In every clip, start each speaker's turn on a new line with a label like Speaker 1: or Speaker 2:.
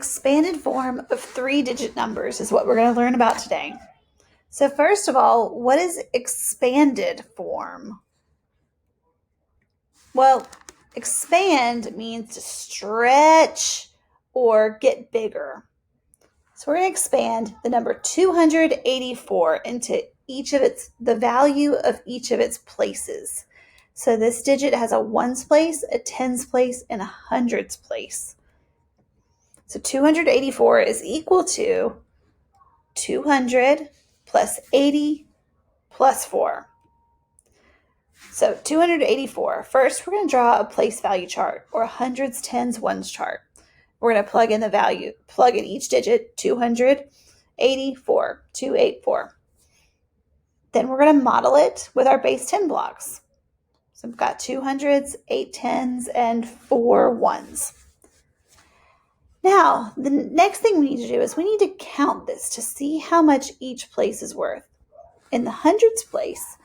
Speaker 1: expanded form of 3-digit numbers is what we're going to learn about today. So first of all, what is expanded form? Well, expand means to stretch or get bigger. So we're going to expand the number 284 into the value of each of its places. So this digit has a ones place, a tens place, and a hundreds place. So 284 is equal to 200 plus 80 plus 4. So 284. First, we're going to draw a place value chart or a hundreds, tens, ones chart. We're going to plug in the value, plug in each digit, 284, 284. Then we're going to model it with our base 10 blocks. So we've got 2 hundreds, 8 tens, and 4 ones. Now, the next thing we need to do is we need to count this to see how much each place is worth. In the hundreds place,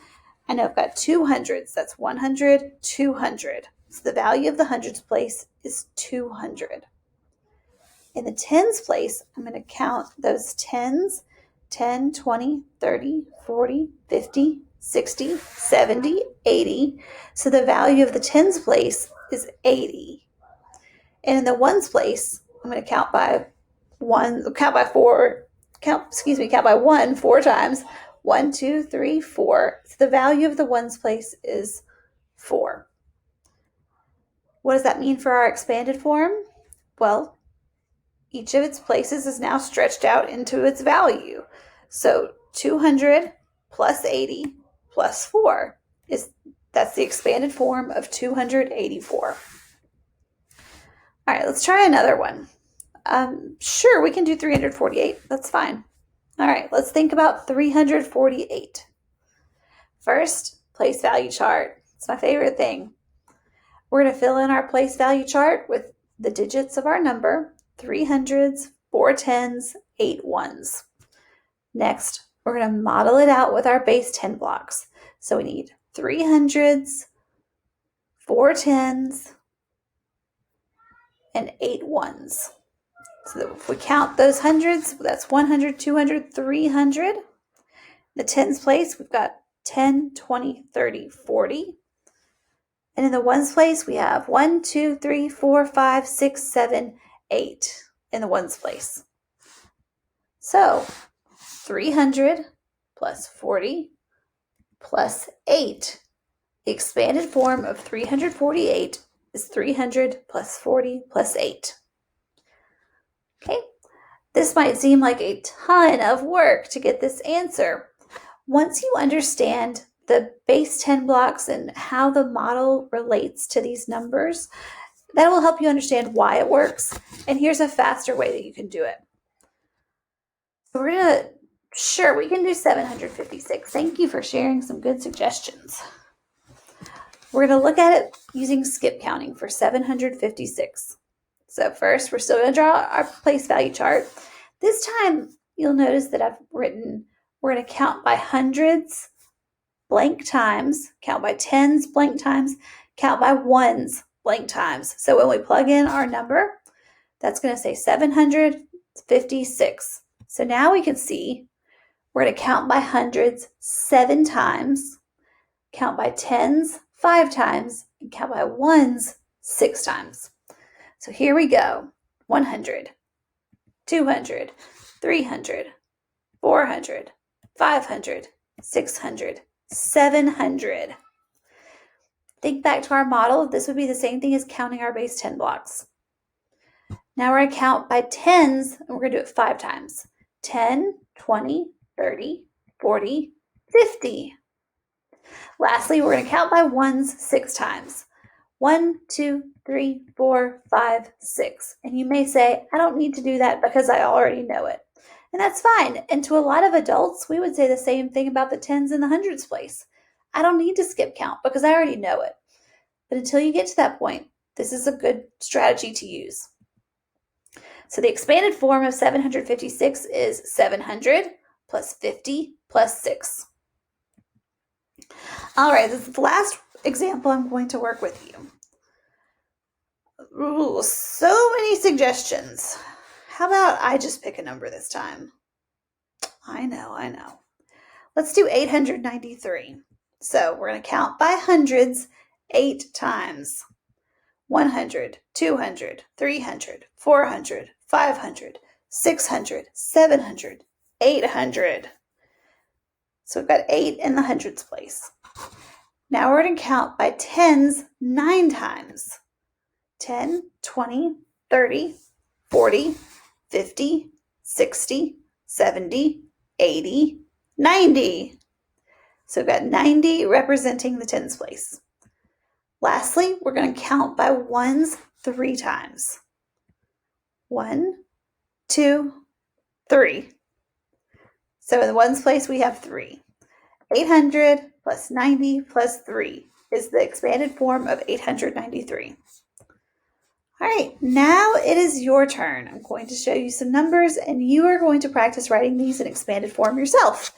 Speaker 1: I know I've got 2 hundreds. That's 100, 200. So the value of the hundreds place is 200. In the tens place, I'm going to count those tens, 10, 20, 30, 40, 50, 60, 70, 80. So the value of the tens place is 80. And in the ones place, I'm going to count by one 4 times. 1, 2, 3, 4. So the value of the ones place is 4. What does that mean for our expanded form? Well, each of its places is now stretched out into its value. So 200 plus 80 plus 4 that's the expanded form of 284. All right, let's try another one. Sure, we can do 348. That's fine. All right, let's think about 348. First, place value chart. It's my favorite thing. We're going to fill in our place value chart with the digits of our number, 3 hundreds, 4 tens, 8 ones. Next, we're going to model it out with our base 10 blocks. So we need 3 hundreds, 4 tens, and 8 ones. So if we count those hundreds, that's 100, 200, 300. The tens place, we've got 10, 20, 30, 40. And in the ones place, we have 1, 2, 3, 4, 5, 6, 7, 8 in the ones place. So 300 plus 40 plus 8. The expanded form of 348 is 300 plus 40 plus 8. Okay, this might seem like a ton of work to get this answer. Once you understand the base 10 blocks and how the model relates to these numbers, that will help you understand why it works. And here's a faster way that you can do it. So we can do 756. Thank you for sharing some good suggestions. We're going to look at it using skip counting for 756. So first, we're still going to draw our place value chart. This time, you'll notice that I've written, we're going to count by hundreds, blank times, count by tens, blank times, count by ones, blank times. So when we plug in our number, that's going to say 756. So now we can see we're going to count by hundreds 7 times, count by tens 5 times, and count by ones 6 times. So here we go. 100, 200, 300, 400, 500, 600, 700. Think back to our model. This would be the same thing as counting our base 10 blocks. Now we're going to count by tens, and we're going to do it 5 times. 10, 20, 30, 40, 50. Lastly, we're going to count by ones 6 times. 1, 2, 3, 4, 5, 6. And you may say, I don't need to do that because I already know it. And that's fine. And to a lot of adults, we would say the same thing about the tens and the hundreds place. I don't need to skip count because I already know it. But until you get to that point, this is a good strategy to use. So the expanded form of 756 is 700 plus 50 plus 6. All right, this is the last example I'm going to work with you. Ooh, so many suggestions. How about I just pick a number this time? I know. Let's do 893. So we're going to count by hundreds 8 times. 100, 200, 300, 400, 500, 600, 700, 800. So we've got 8 in the hundreds place. Now we're going to count by tens 9 times. 10, 20, 30, 40, 50, 60, 70, 80, 90. So we've got 90 representing the tens place. Lastly, we're going to count by ones 3 times. 1, 2, 3. So in the ones place, we have 3. 800 plus 90 plus 3 is the expanded form of 893. All right, now it is your turn. I'm going to show you some numbers, and you are going to practice writing these in expanded form yourself.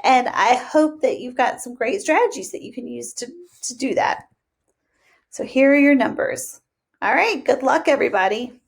Speaker 1: And I hope that you've got some great strategies that you can use to do that. So here are your numbers. All right, good luck, everybody.